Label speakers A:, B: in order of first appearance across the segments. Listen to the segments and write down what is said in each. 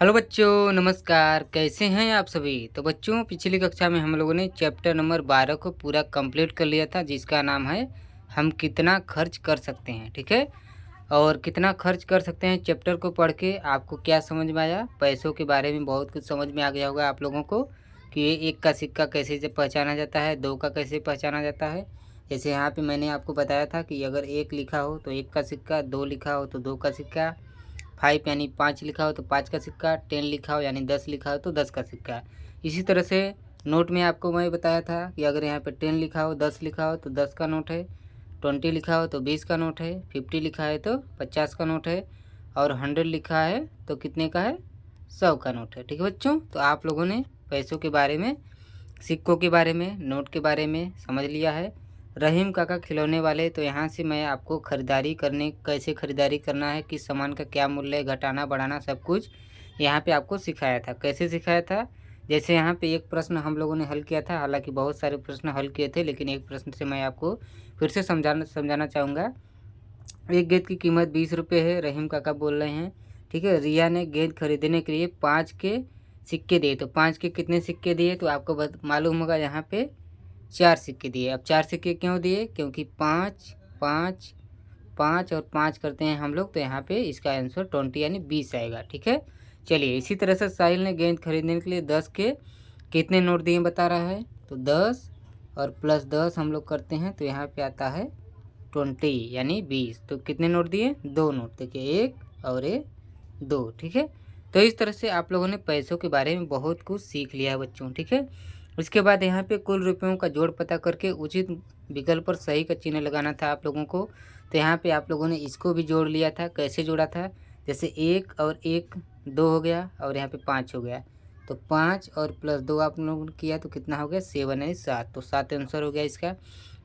A: Hello बच्चों, नमस्कार। कैसे हैं आप सभी। तो बच्चों, पिछली कक्षा में हम लोगों ने चैप्टर नंबर 12 को पूरा कंप्लीट कर लिया था, जिसका नाम है हम कितना खर्च कर सकते हैं। ठीक है, और कितना खर्च कर सकते हैं चैप्टर को पढ़ के आपको क्या समझ में आया। पैसों के बारे में बहुत कुछ समझ में आ गया होगा आप लोगों को कि ये एक का सिक्का कैसे से पहचाना जाता है, दो का कैसे पहचाना जाता है। जैसे यहाँ पे मैंने आपको बताया था कि अगर एक लिखा हो तो एक का सिक्का, दो लिखा हो तो दो का सिक्का, 5 यानी 5 लिखा हो तो 5 का सिक्का, 10 लिखा हो यानी 10 लिखा हो तो 10 का सिक्का। इसी तरह से नोट में आपको मैं बताया था कि अगर यहाँ पे 10 लिखा हो, 10 लिखा हो तो 10 का नोट है, 20 लिखा हो तो 20 का नोट है, 50 लिखा है तो 50 का नोट है, और 100 लिखा है तो कितने का है, 100 का नोट है। ठीक है बच्चों, तो आप लोगों ने पैसों के बारे में, सिक्कों के बारे में, नोट के बारे में समझ लिया है। रहीम काका खिलौने वाले, तो यहाँ से मैं आपको ख़रीदारी करने, कैसे ख़रीदारी करना है, किस सामान का क्या मूल्य है, घटाना बढ़ाना सब कुछ यहाँ पे आपको सिखाया था। कैसे सिखाया था, जैसे यहाँ पे एक प्रश्न हम लोगों ने हल किया था। हालांकि बहुत सारे प्रश्न हल किए थे, लेकिन एक प्रश्न से मैं आपको फिर से समझाना चाहूँगा। एक गेंद की कीमत 20 रुपये है, रहीम काका बोल रहे हैं। ठीक है, रिया ने गेंद खरीदने के लिए 5 के सिक्के दिए। तो 5 के कितने सिक्के दिए, तो आपको मालूम होगा यहाँ पे 4 सिक्के दिए। अब 4 सिक्के क्यों दिए, क्योंकि 5 5 5 और 5 करते हैं हम लोग, तो यहाँ पे इसका आंसर 20 यानी 20 आएगा। ठीक है, चलिए इसी तरह से साहिल ने गेंद खरीदने के लिए 10 के कितने नोट दिए बता रहा है। तो 10 और प्लस 10 हम लोग करते हैं तो यहाँ पे आता है 20 यानी 20। तो कितने नोट दिए, 2 नोट। देखिए, एक और एक, 2। ठीक है, तो इस तरह से आप लोगों ने पैसों के बारे में बहुत कुछ सीख लिया है बच्चों। ठीक है, उसके बाद यहाँ पे कुल रुपयों का जोड़ पता करके उचित विकल्प पर सही का चिन्ह लगाना था आप लोगों को। तो यहाँ पे आप लोगों ने इसको भी जोड़ लिया था। कैसे जोड़ा था, जैसे 1 और 1 2 हो गया, और यहाँ पे 5 हो गया। तो 5 और प्लस 2 आप लोगों ने किया तो कितना हो गया, 7 यानी 7। तो 7 आंसर हो गया इसका।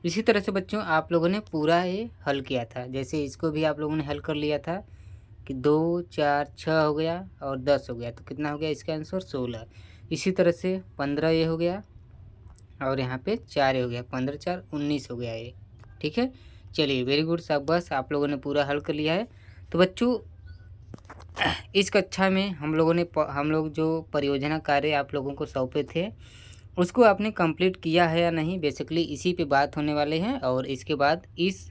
A: इसी तरह से बच्चों आप लोगों ने पूरा ये हल किया था। जैसे इसको भी आप लोगों ने हल कर लिया था कि 2 4 6 हो गया और 10 हो गया, तो कितना हो गया इसका आंसर 16। इसी तरह से 15 ये हो गया, और यहाँ पे 4 ये हो गया, 15 4 19 हो गया ये। ठीक है, चलिए वेरी गुड, शाबाश, आप लोगों ने पूरा हल कर लिया है। तो बच्चों, इस कक्षा में हम लोग जो परियोजना कार्य आप लोगों को सौंपे थे, उसको आपने कंप्लीट किया है या नहीं, बेसिकली इसी पे बात होने वाले हैं। और इसके बाद इस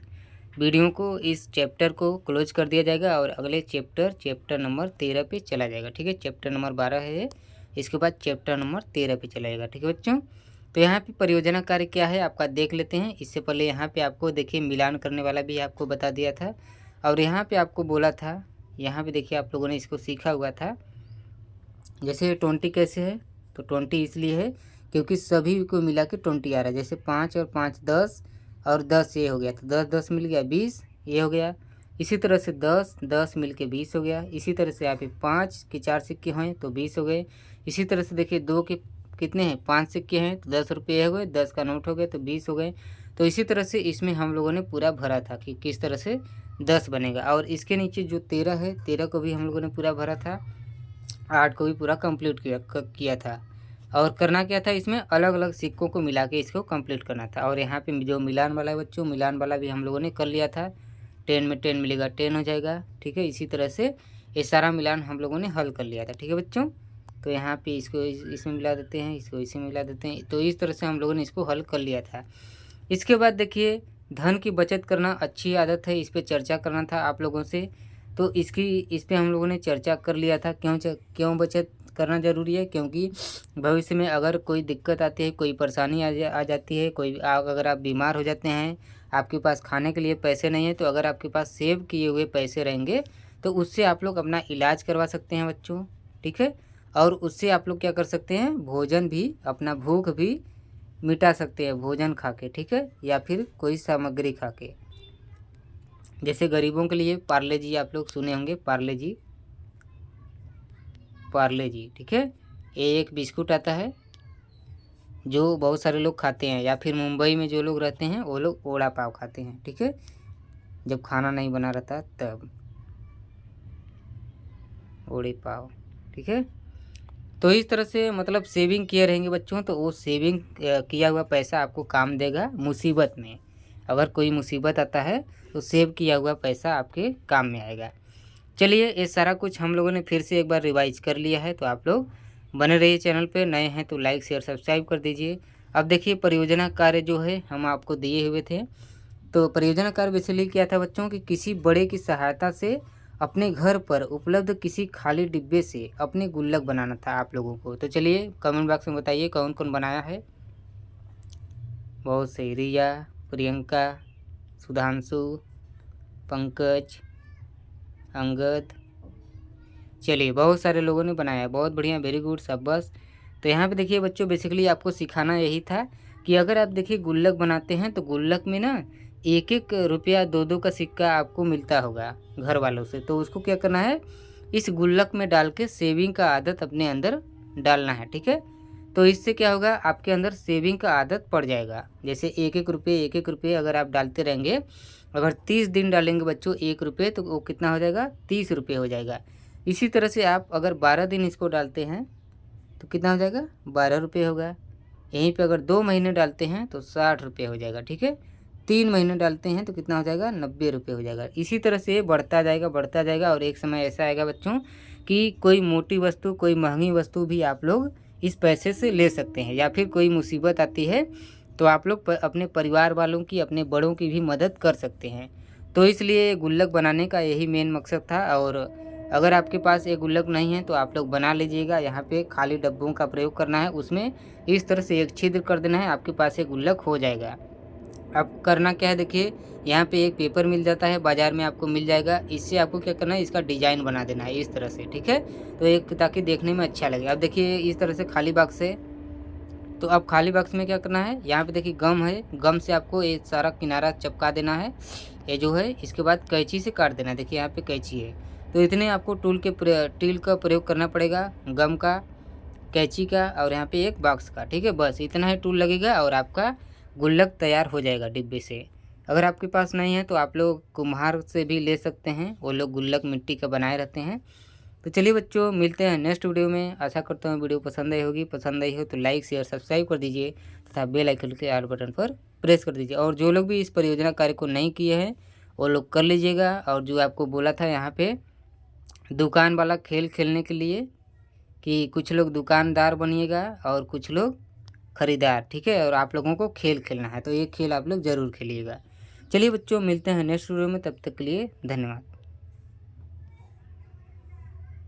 A: वीडियो को, इस चैप्टर को क्लोज कर दिया जाएगा और अगले चैप्टर नंबर 13 पे चला जाएगा। ठीक है, चैप्टर नंबर 12 है, इसके बाद चैप्टर नंबर 13 पे चला जाएगा। ठीक है बच्चों, तो यहाँ पे परियोजना कार्य क्या है आपका देख लेते हैं। इससे पहले यहाँ पे आपको देखिए मिलान करने वाला भी आपको बता दिया था, और यहाँ पे आपको बोला था, यहाँ पे देखिए आप लोगों ने इसको सीखा हुआ था। जैसे 20 कैसे है, तो 20 इसलिए है क्योंकि सभी को मिला के 20 आ रहा है। जैसे 5 और 5 10, और 10 ये हो गया, तो 10 10 मिल गया 20 ये हो गया। इसी तरह से 10 10 मिल के 20 हो गया। इसी तरह से यहाँ पे 5 के 4 सिक्के हैं तो 20 हो गए। इसी तरह से देखिए 2 के कितने हैं, 5 सिक्के हैं तो 10 रुपये हो गए, 10 का नोट हो गया तो 20 हो गए। तो इसी तरह से इसमें हम लोगों ने पूरा भरा था कि किस तरह से 10 बनेगा। और इसके नीचे जो 13 है, 13 को भी हम लोगों ने पूरा भरा था, 8 को भी पूरा कंप्लीट किया था। और करना क्या था, इसमें अलग अलग सिक्कों को मिला के इसको कंप्लीट करना था। और यहाँ पे जो मिलान वाला है बच्चों, मिलान वाला भी हम लोगों ने कर लिया था। 10 में 10 मिलेगा 10 हो जाएगा। ठीक है, इसी तरह से ये सारा मिलान हम लोगों ने हल कर लिया था। ठीक है बच्चों, तो यहाँ पे इसको इसमें मिला देते हैं, इसको इसी में मिला देते हैं। तो इस तरह से हम लोगों ने इसको हल कर लिया था। इसके बाद देखिए, धन की बचत करना अच्छी आदत है, इस पर चर्चा करना था आप लोगों से। तो इस पे हम लोगों ने चर्चा कर लिया था। क्यों बचत करना ज़रूरी है, क्योंकि भविष्य में अगर कोई दिक्कत आती है, कोई परेशानी आ जाती है, अगर आप बीमार हो जाते हैं, आपके पास खाने के लिए पैसे नहीं है, तो अगर आपके पास सेव किए हुए पैसे रहेंगे तो उससे आप लोग अपना इलाज करवा सकते हैं बच्चों। ठीक है, और उससे आप लोग क्या कर सकते हैं, भोजन भी, अपना भूख भी मिटा सकते हैं भोजन खा के। ठीक है, या फिर कोई सामग्री खा के। जैसे गरीबों के लिए पार्ले जी आप लोग सुने होंगे, पार्ले जी, पार्ले जी। ठीक है, ये एक बिस्कुट आता है जो बहुत सारे लोग खाते हैं, या फिर मुंबई में जो लोग रहते हैं वो लोग ओड़ा पाव खाते हैं। ठीक है, जब खाना नहीं बना रहता तब ओड़े पाव। ठीक है, तो इस तरह से मतलब सेविंग किए रहेंगे बच्चों, तो वो सेविंग किया हुआ पैसा आपको काम देगा मुसीबत में। अगर कोई मुसीबत आता है तो सेव किया हुआ पैसा आपके काम में आएगा। चलिए ये सारा कुछ हम लोगों ने फिर से एक बार रिवाइज कर लिया है, तो आप लोग बने रहिए चैनल पे। नए हैं तो लाइक शेयर सब्सक्राइब कर दीजिए। अब देखिए परियोजना कार्य जो है हम आपको दिए हुए थे। तो परियोजना कार्य बेसिकली क्या था बच्चों कि किसी बड़े की सहायता से अपने घर पर उपलब्ध किसी खाली डिब्बे से अपनी गुल्लक बनाना था आप लोगों को। तो चलिए कमेंट बॉक्स में बताइए कौन कौन बनाया है। बहुत सही, रिया, प्रियंका, सुधांशु, पंकज, अंगद। चलिए बहुत सारे लोगों ने बनाया, बहुत बढ़िया, वेरी गुड, शाबाश। तो यहाँ पे देखिए बच्चों बेसिकली आपको सिखाना यही था कि अगर आप देखिए गुल्लक बनाते हैं तो गुल्लक में ना एक एक रुपया दो दो का सिक्का आपको मिलता होगा घर वालों से। तो उसको क्या करना है, इस गुल्लक में डाल के सेविंग का आदत अपने अंदर डालना है, ठीक है। तो इससे क्या होगा, आपके अंदर सेविंग का आदत पड़ जाएगा। जैसे एक एक रुपये अगर आप डालते रहेंगे, अगर 30 दिन डालेंगे बच्चों 1 रुपये, तो वो कितना हो जाएगा, 30 रुपये हो जाएगा। इसी तरह से आप अगर 12 दिन इसको डालते हैं तो कितना हो जाएगा, 12 रुपये होगा। यहीं पे अगर 2 महीने डालते हैं तो 60 रुपये हो जाएगा, ठीक है। 3 महीने डालते हैं तो कितना हो जाएगा, 90 रुपये हो जाएगा। इसी तरह से बढ़ता जाएगा और एक समय ऐसा आएगा बच्चों कि कोई मोटी वस्तु, कोई महंगी वस्तु भी आप लोग इस पैसे से ले सकते हैं। या फिर कोई मुसीबत आती है तो आप लोग अपने परिवार वालों की, अपने बड़ों की भी मदद कर सकते हैं। तो इसलिए गुल्लक बनाने का यही मेन मकसद था। और अगर आपके पास ये गुल्लक नहीं है तो आप लोग बना लीजिएगा। यहाँ पे खाली डब्बों का प्रयोग करना है, उसमें इस तरह से एक छिद्र कर देना है, आपके पास ये गुल्लक हो जाएगा। अब करना क्या है, देखिए यहाँ पे एक पेपर मिल जाता है, बाज़ार में आपको मिल जाएगा। इससे आपको क्या करना है, इसका डिजाइन बना देना है इस तरह से, ठीक है। तो एक ताकि देखने में अच्छा लगे। अब देखिए इस तरह से खाली बॉक्स है। तो अब खाली बॉक्स में क्या करना है, यहाँ पे देखिए गम है, गम से आपको ये सारा किनारा चिपका देना है, ये जो है। इसके बाद कैंची से काट देना है, देखिए यहाँ पे कैंची है। तो इतने आपको टूल का प्रयोग करना पड़ेगा, गम का, कैंची का और यहाँ पे एक बॉक्स का, ठीक है। बस इतना ही टूल लगेगा और आपका गुल्लक तैयार हो जाएगा डिब्बे से। अगर आपके पास नहीं है तो आप लोग कुम्हार से भी ले सकते हैं, वो लोग गुल्लक मिट्टी का बनाए रहते हैं। तो चलिए बच्चों मिलते हैं नेक्स्ट वीडियो में। आशा करता हूँ वीडियो पसंद आई होगी। पसंद आई हो तो लाइक शेयर सब्सक्राइब कर दीजिए तथा बेल आइकन के आल बटन पर प्रेस कर दीजिए। और जो लोग भी इस परियोजना कार्य को नहीं किए हैं वो लोग कर लीजिएगा। और जो आपको बोला था यहाँ पे दुकान वाला खेल खेलने के लिए कि कुछ लोग दुकानदार बनिएगा और कुछ लोग खरीदार, ठीक है। और आप लोगों को खेल खेलना है, तो ये खेल आप लोग ज़रूर खेलिएगा। चलिए बच्चों मिलते हैं नेक्स्ट वीडियो में, तब तक के लिए धन्यवाद।